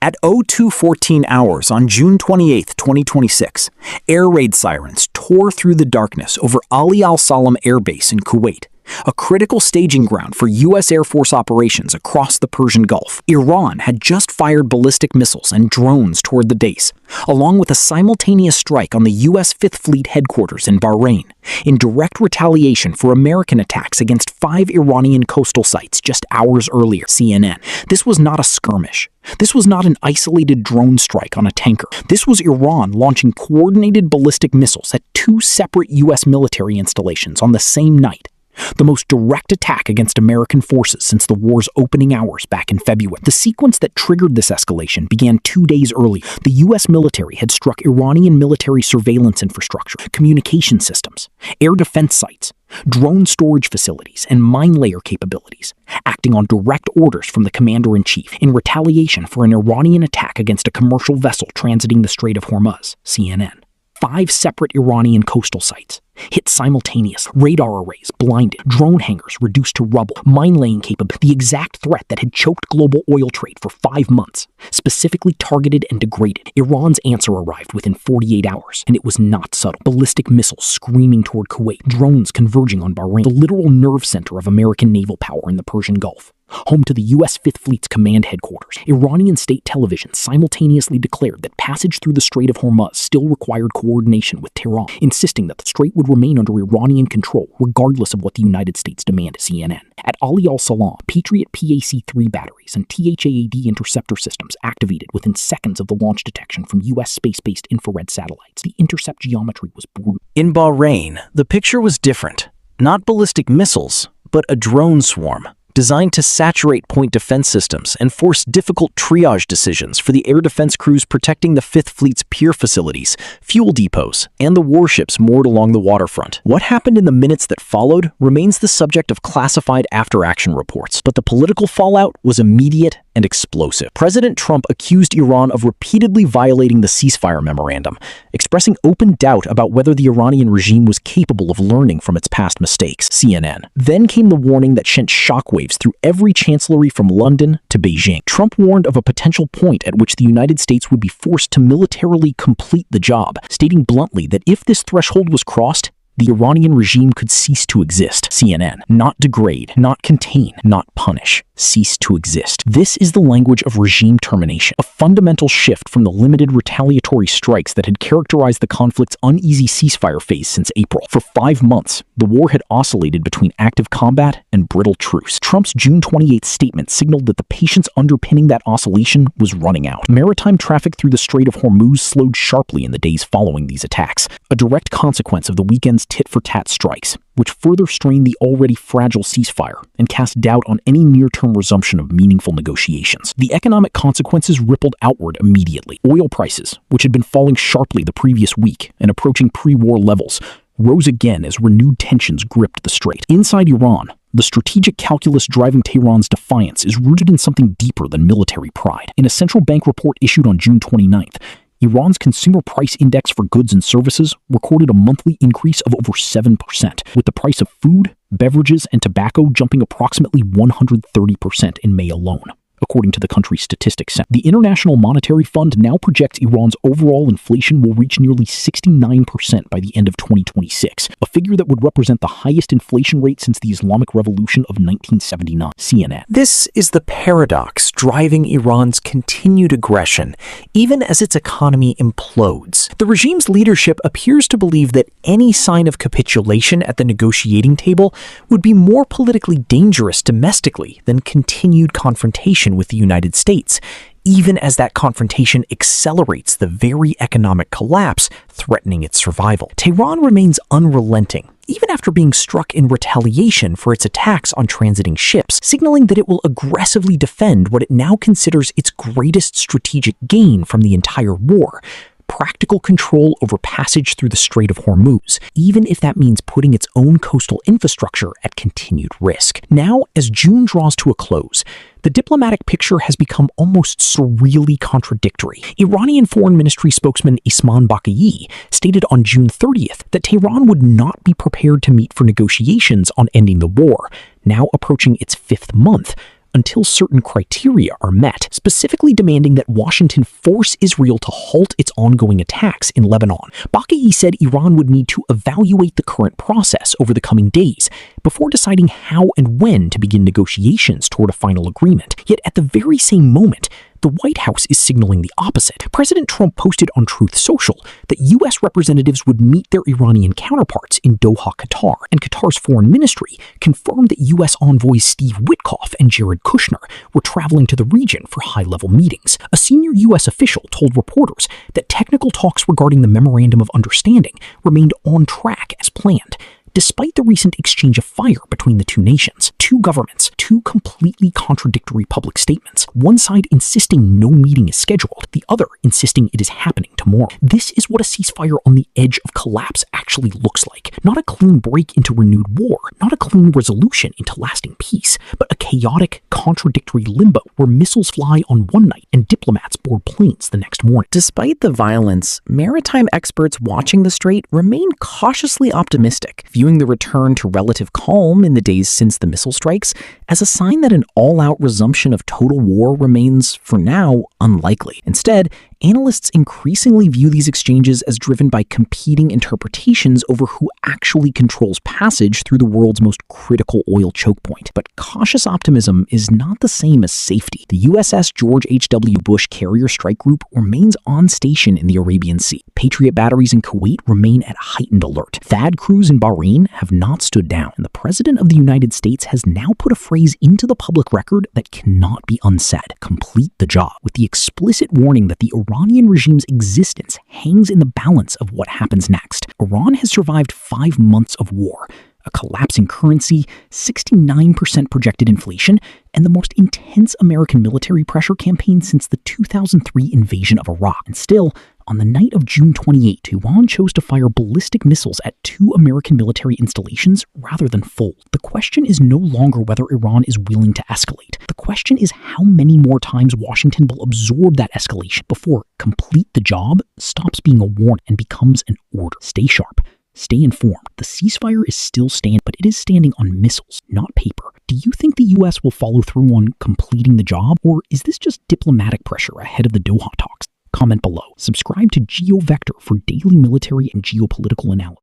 At 02:14 hours on June 28, 2026, air raid sirens tore through the darkness over Ali Al Salem Air Base in Kuwait, a critical staging ground for U.S. Air Force operations across the Persian Gulf. Iran had just fired ballistic missiles and drones toward the base, along with a simultaneous strike on the U.S. Fifth Fleet headquarters in Bahrain, in direct retaliation for American attacks against 5 Iranian coastal sites just hours earlier. CNN. This was not a skirmish. This was not an isolated drone strike on a tanker. This was Iran launching coordinated ballistic missiles at 2 separate U.S. military installations on the same night. The most direct attack against American forces since the war's opening hours back in February. The sequence that triggered this escalation began 2 days earlier. The U.S. military had struck Iranian military surveillance infrastructure, communication systems, air defense sites, drone storage facilities, and mine layer capabilities, acting on direct orders from the commander-in-chief in retaliation for an Iranian attack against a commercial vessel transiting the Strait of Hormuz. CNN. 5 separate Iranian coastal sites hit simultaneously. Radar arrays blinded, drone hangars reduced to rubble, mine-laying capability, the exact threat that had choked global oil trade for 5 months, specifically targeted and degraded. Iran's answer arrived within 48 hours, and it was not subtle. Ballistic missiles screaming toward Kuwait, drones converging on Bahrain, the literal nerve center of American naval power in the Persian Gulf. Home to the U.S. Fifth Fleet's command headquarters, Iranian state television simultaneously declared that passage through the Strait of Hormuz still required coordination with Tehran, insisting that the strait would remain under Iranian control regardless of what the United States demanded. CNN. At Ali Al Salem, Patriot PAC-3 batteries and THAAD interceptor systems activated within seconds of the launch detection from U.S. space-based infrared satellites. The intercept geometry was brutal. In Bahrain, the picture was different. Not ballistic missiles, but a drone swarm, designed to saturate point defense systems and force difficult triage decisions for the air defense crews protecting the Fifth Fleet's pier facilities, fuel depots, and the warships moored along the waterfront. What happened in the minutes that followed remains the subject of classified after-action reports, but the political fallout was immediate and explosive. President Trump accused Iran of repeatedly violating the ceasefire memorandum, expressing open doubt about whether the Iranian regime was capable of learning from its past mistakes. CNN. Then came the warning that sent shockwaves through every chancellery from London to Beijing. Trump warned of a potential point at which the United States would be forced to militarily complete the job, stating bluntly that if this threshold was crossed, the Iranian regime could cease to exist. CNN. Not degrade, not contain, not punish. Cease to exist. This is the language of regime termination, a fundamental shift from the limited retaliatory strikes that had characterized the conflict's uneasy ceasefire phase since April. For 5 months, the war had oscillated between active combat and brittle truce. Trump's June 28th statement signaled that the patience underpinning that oscillation was running out. Maritime traffic through the Strait of Hormuz slowed sharply in the days following these attacks, a direct consequence of the weekend's tit-for-tat strikes, which further strained the already fragile ceasefire and cast doubt on any near-term resumption of meaningful negotiations. The economic consequences rippled outward immediately. Oil prices, which had been falling sharply the previous week and approaching pre-war levels, rose again as renewed tensions gripped the strait. Inside Iran, the strategic calculus driving Tehran's defiance is rooted in something deeper than military pride. In a central bank report issued on June 29th, Iran's Consumer Price Index for goods and services recorded a monthly increase of over 7%, with the price of food, beverages, and tobacco jumping approximately 130% in May alone, according to the country's statistics center. The International Monetary Fund now projects Iran's overall inflation will reach nearly 69% by the end of 2026, a figure that would represent the highest inflation rate since the Islamic Revolution of 1979. CNN. This is the paradox driving Iran's continued aggression, even as its economy implodes. The regime's leadership appears to believe that any sign of capitulation at the negotiating table would be more politically dangerous domestically than continued confrontation with the United States, even as that confrontation accelerates the very economic collapse threatening its survival. Tehran remains unrelenting, even after being struck in retaliation for its attacks on transiting ships, signaling that it will aggressively defend what it now considers its greatest strategic gain from the entire war: practical control over passage through the Strait of Hormuz, even if that means putting its own coastal infrastructure at continued risk. Now, as June draws to a close, the diplomatic picture has become almost surreally contradictory. Iranian Foreign Ministry spokesman Ismail Baqai stated on June 30th that Tehran would not be prepared to meet for negotiations on ending the war, now approaching its 5th month, until certain criteria are met, specifically demanding that Washington force Israel to halt its ongoing attacks in Lebanon. Bakai said Iran would need to evaluate the current process over the coming days before deciding how and when to begin negotiations toward a final agreement. Yet at the very same moment, the White House is signaling the opposite. President Trump posted on Truth Social that U.S. representatives would meet their Iranian counterparts in Doha, Qatar, and Qatar's foreign ministry confirmed that U.S. envoys Steve Witkoff and Jared Kushner were traveling to the region for high-level meetings. A senior U.S. official told reporters that technical talks regarding the Memorandum of Understanding remained on track as planned, despite the recent exchange of fire between the two nations. Two governments, two completely contradictory public statements. One side insisting no meeting is scheduled, the other insisting it is happening tomorrow. This is what a ceasefire on the edge of collapse actually looks like. Not a clean break into renewed war, not a clean resolution into lasting peace, but a chaotic, contradictory limbo where missiles fly on one night and diplomats board planes the next morning. Despite the violence, maritime experts watching the Strait remain cautiously optimistic, viewing the return to relative calm in the days since the missile strikes as a sign that an all-out resumption of total war remains, for now, unlikely. Instead, analysts increasingly view these exchanges as driven by competing interpretations over who actually controls passage through the world's most critical oil choke point. But cautious optimism is not the same as safety. The USS George H.W. Bush Carrier Strike Group remains on station in the Arabian Sea. Patriot batteries in Kuwait remain at heightened alert. THAAD crews in Bahrain have not stood down, and the President of the United States has now put a phrase into the public record that cannot be unsaid: complete the job, with the explicit warning that the Iranian regime's existence hangs in the balance of what happens next. Iran has survived 5 months of war, a collapsing currency, 69% projected inflation, and the most intense American military pressure campaign since the 2003 invasion of Iraq. And still, on the night of June 28, Iran chose to fire ballistic missiles at 2 American military installations rather than fold. The question is no longer whether Iran is willing to escalate. The question is how many more times Washington will absorb that escalation before complete the job stops being a warning and becomes an order. Stay sharp. Stay informed. The ceasefire is still standing, but it is standing on missiles, not paper. Do you think the U.S. will follow through on completing the job, or is this just diplomatic pressure ahead of the Doha talks? Comment below. Subscribe to GeoVector for daily military and geopolitical analysis.